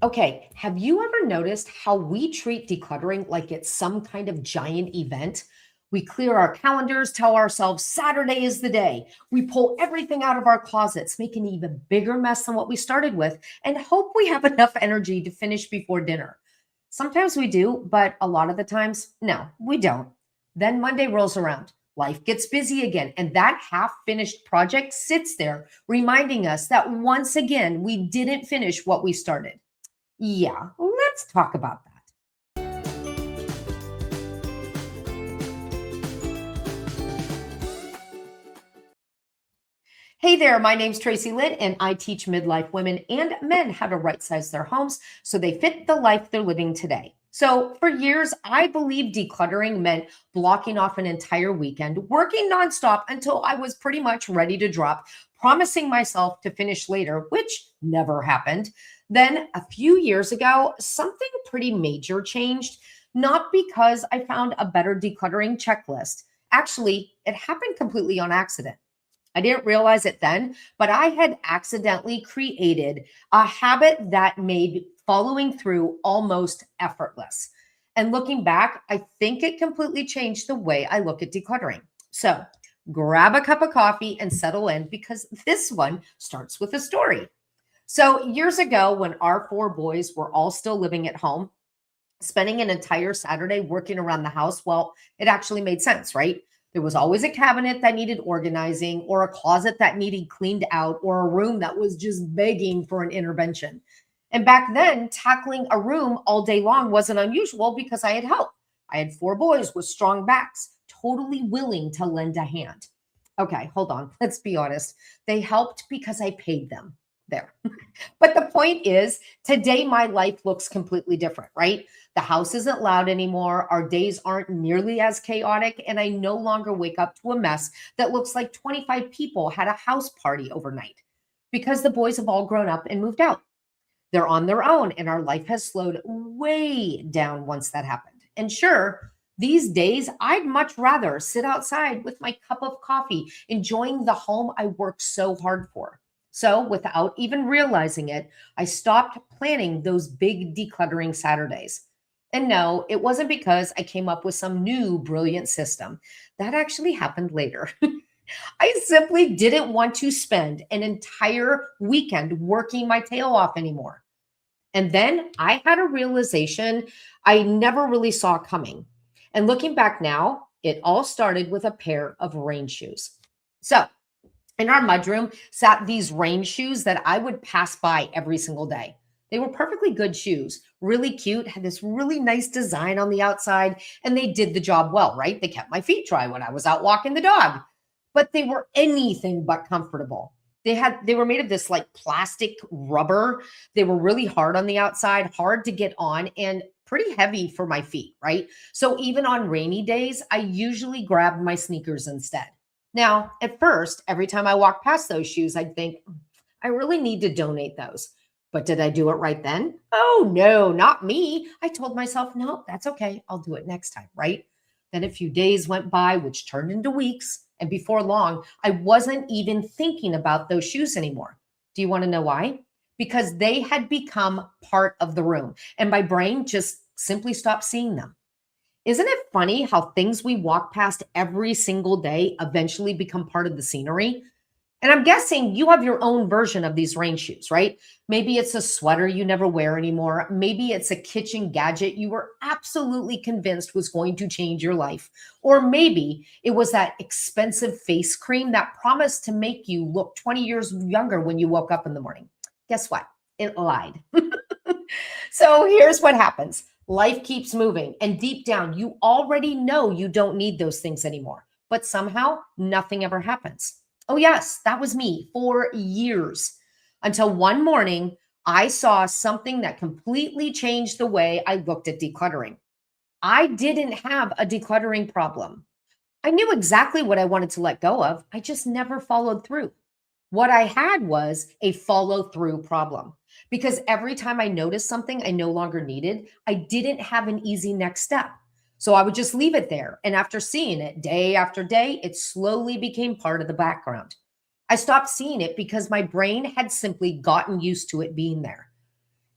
Okay, have you ever noticed how we treat decluttering like it's some kind of giant event? We clear our calendars, tell ourselves Saturday is the day. We pull everything out of our closets, make an even bigger mess than what we started with, and hope we have enough energy to finish before dinner. Sometimes we do, but a lot of the times, no, we don't. Then Monday rolls around. Life gets busy again, and that half finished project sits there, reminding us that once again, we didn't finish what we started. Yeah, let's talk about that. Hey there, my name's Tracy Lynn, and I teach midlife women and men how to right size their homes so they fit the life they're living today. So, for years, I believed decluttering meant blocking off an entire weekend, working nonstop until I was pretty much ready to drop, promising myself to finish later, which never happened. Then, a few years ago, something pretty major changed, not because I found a better decluttering checklist. Actually, it happened completely on accident. I didn't realize it then, but I had accidentally created a habit that made following through almost effortless. And looking back, I think it completely changed the way I look at decluttering. So grab a cup of coffee and settle in because this one starts with a story. So, years ago, when our four boys were all still living at home, spending an entire Saturday working around the house, well, it actually made sense, right? There was always a cabinet that needed organizing, or a closet that needed cleaned out, or a room that was just begging for an intervention. And back then, tackling a room all day long wasn't unusual because I had help. I had four boys with strong backs, totally willing to lend a hand. Okay, hold on. Let's be honest. They helped because I paid them. There. But the point is, today my life looks completely different, right? The house isn't loud anymore. Our days aren't nearly as chaotic. And I no longer wake up to a mess that looks like 25 people had a house party overnight because the boys have all grown up and moved out. They're on their own, and our life has slowed way down once that happened. And sure, these days, I'd much rather sit outside with my cup of coffee, enjoying the home I worked so hard for. So, without even realizing it, I stopped planning those big decluttering Saturdays. And no, it wasn't because I came up with some new brilliant system. That actually happened later. I simply didn't want to spend an entire weekend working my tail off anymore. And then I had a realization I never really saw coming. And looking back now, it all started with a pair of rain shoes. So, in our mudroom sat these rain shoes that I would pass by every single day. They were perfectly good shoes, really cute, had this really nice design on the outside, and they did the job well, right? They kept my feet dry when I was out walking the dog, but they were anything but comfortable. They were made of this like plastic rubber. They were really hard on the outside, hard to get on, and pretty heavy for my feet, right? So even on rainy days, I usually grab my sneakers instead. Now, at first, every time I walked past those shoes, I'd think, I really need to donate those. But did I do it right then? Oh, no, not me. I told myself, no, that's okay. I'll do it next time, right? Then a few days went by, which turned into weeks. And before long, I wasn't even thinking about those shoes anymore. Do you want to know why? Because they had become part of the room, and my brain just simply stopped seeing them. Isn't it funny how things we walk past every single day eventually become part of the scenery? And I'm guessing you have your own version of these rain shoes, right? Maybe it's a sweater you never wear anymore. Maybe it's a kitchen gadget you were absolutely convinced was going to change your life. Or maybe it was that expensive face cream that promised to make you look 20 years younger when you woke up in the morning. Guess what? It lied. So here's what happens. Life keeps moving, and deep down, you already know you don't need those things anymore. But somehow, nothing ever happens. Oh, yes, that was me for years until one morning I saw something that completely changed the way I looked at decluttering. I didn't have a decluttering problem. I knew exactly what I wanted to let go of. I just never followed through. What I had was a follow through problem because every time I noticed something I no longer needed, I didn't have an easy next step. So I would just leave it there. And after seeing it day after day, it slowly became part of the background. I stopped seeing it because my brain had simply gotten used to it being there.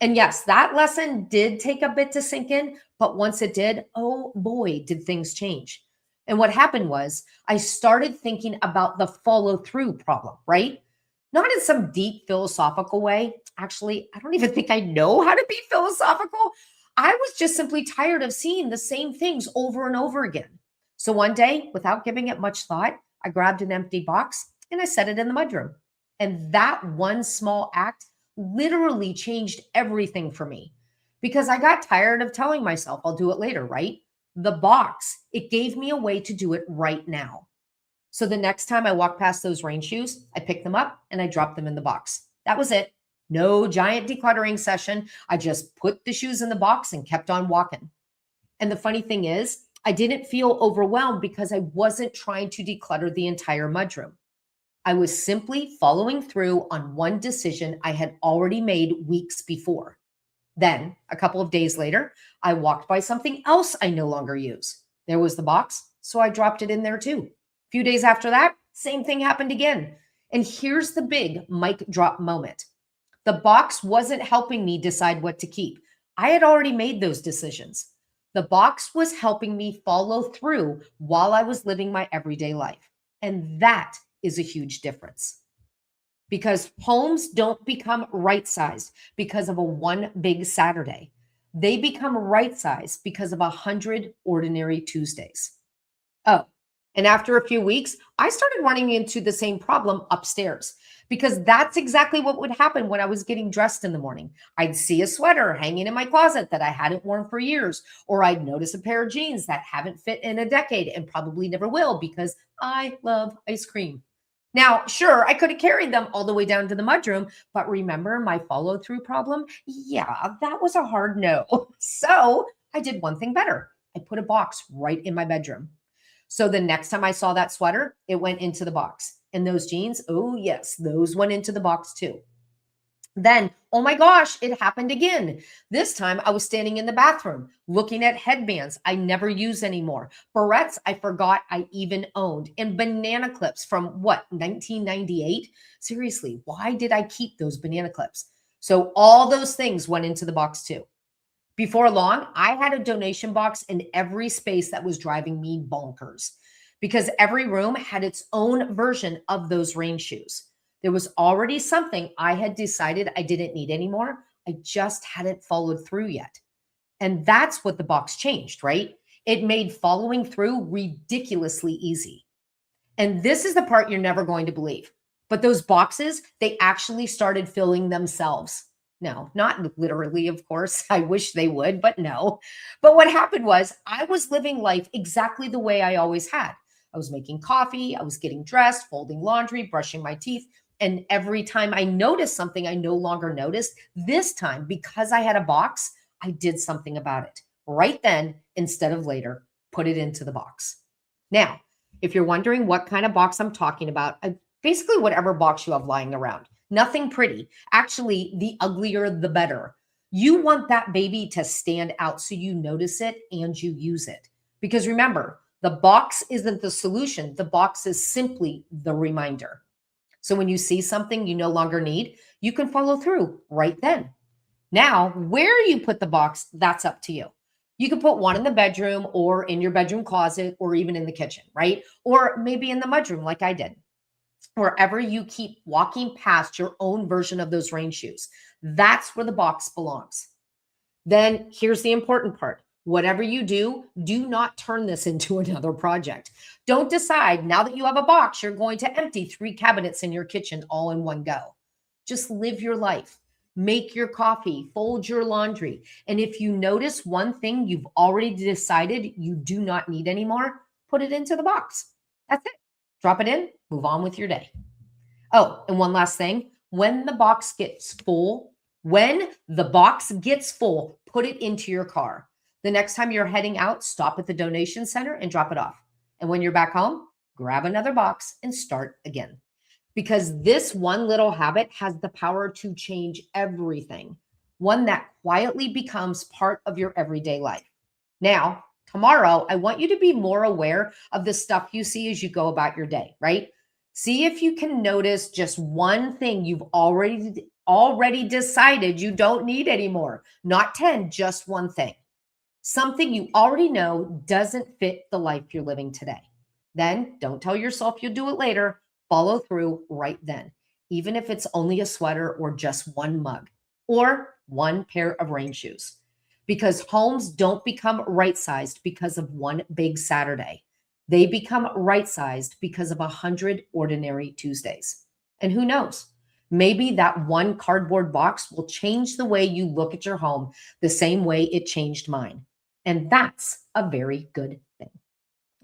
And yes, that lesson did take a bit to sink in, but once it did, oh boy, did things change. And what happened was I started thinking about the follow through problem, right? Not in some deep philosophical way. Actually, I don't even think I know how to be philosophical. I was just simply tired of seeing the same things over and over again. So one day, without giving it much thought, I grabbed an empty box and I set it in the mudroom. And that one small act literally changed everything for me because I got tired of telling myself I'll do it later, right? The box, it gave me a way to do it right now. So the next time I walked past those rain shoes, I picked them up and I dropped them in the box. That was it. No giant decluttering session. I just put the shoes in the box and kept on walking. And the funny thing is, I didn't feel overwhelmed because I wasn't trying to declutter the entire mudroom. I was simply following through on one decision I had already made weeks before. Then, a couple of days later, I walked by something else I no longer use. There was the box, so I dropped it in there too. A few days after that, same thing happened again. And here's the big mic drop moment. The box wasn't helping me decide what to keep. I had already made those decisions. The box was helping me follow through while I was living my everyday life. And that is a huge difference because homes don't become right sized because of a one big Saturday. They become right sized because of 100 ordinary Tuesdays. Oh, and after a few weeks, I started running into the same problem upstairs because that's exactly what would happen when I was getting dressed in the morning. I'd see a sweater hanging in my closet that I hadn't worn for years, or I'd notice a pair of jeans that haven't fit in a decade and probably never will because I love ice cream. Now, sure, I could have carried them all the way down to the mudroom, but remember my follow through problem? Yeah, that was a hard no. So I did one thing better. I put a box right in my bedroom. So the next time I saw that sweater, it went into the box. And those jeans, oh, yes, those went into the box too. Then, oh my gosh, it happened again. This time I was standing in the bathroom looking at headbands I never use anymore, barrettes I forgot I even owned, and banana clips from what, 1998? Seriously, why did I keep those banana clips? So all those things went into the box too. Before long, I had a donation box in every space that was driving me bonkers because every room had its own version of those rain shoes. There was already something I had decided I didn't need anymore. I just hadn't followed through yet. And that's what the box changed, right? It made following through ridiculously easy. And this is the part you're never going to believe. But those boxes, they actually started filling themselves. No, not literally, of course. I wish they would, but no. But what happened was I was living life exactly the way I always had. I was making coffee, I was getting dressed, folding laundry, brushing my teeth. And every time I noticed something I no longer noticed, this time, because I had a box, I did something about it right then instead of later, put it into the box. Now, if you're wondering what kind of box I'm talking about, basically whatever box you have lying around. Nothing pretty. Actually, the uglier, the better. You want that baby to stand out so you notice it and you use it. Because remember, the box isn't the solution. The box is simply the reminder. So when you see something you no longer need, you can follow through right then. Now, where you put the box, that's up to you. You can put one in the bedroom or in your bedroom closet or even in the kitchen, right? Or maybe in the mudroom like I did. Wherever you keep walking past your own version of those rain shoes, that's where the box belongs. Then here's the important part. Whatever you do, do not turn this into another project. Don't decide now that you have a box, you're going to empty 3 cabinets in your kitchen all in one go. Just live your life. Make your coffee, fold your laundry. And if you notice one thing you've already decided you do not need anymore, put it into the box. That's it. Drop it in, move on with your day. Oh, and one last thing. When the box gets full, put it into your car. The next time you're heading out, stop at the donation center and drop it off. And when you're back home, grab another box and start again. Because this one little habit has the power to change everything. One that quietly becomes part of your everyday life. Now, tomorrow, I want you to be more aware of the stuff you see as you go about your day, right? See if you can notice just one thing you've already already decided you don't need anymore. Not 10, just one thing. Something you already know doesn't fit the life you're living today. Then don't tell yourself you'll do it later. Follow through right then, even if it's only a sweater or just one mug or one pair of rain shoes. Because homes don't become right sized because of one big Saturday. They become right sized because of 100 ordinary Tuesdays. And who knows? Maybe that one cardboard box will change the way you look at your home the same way it changed mine. And that's a very good thing.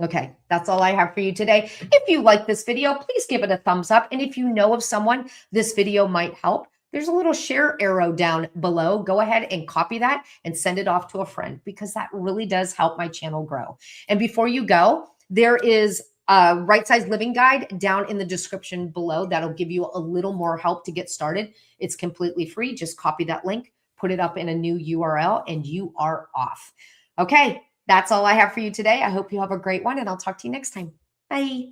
Okay, that's all I have for you today. If you like this video, please give it a thumbs up. And if you know of someone this video might help, there's a little share arrow down below. Go ahead and copy that and send it off to a friend because that really does help my channel grow. And before you go, there is a right size living guide down in the description below that'll give you a little more help to get started. It's completely free. Just copy that link, put it up in a new URL, and you are off. Okay, that's all I have for you today. I hope you have a great one, and I'll talk to you next time. Bye.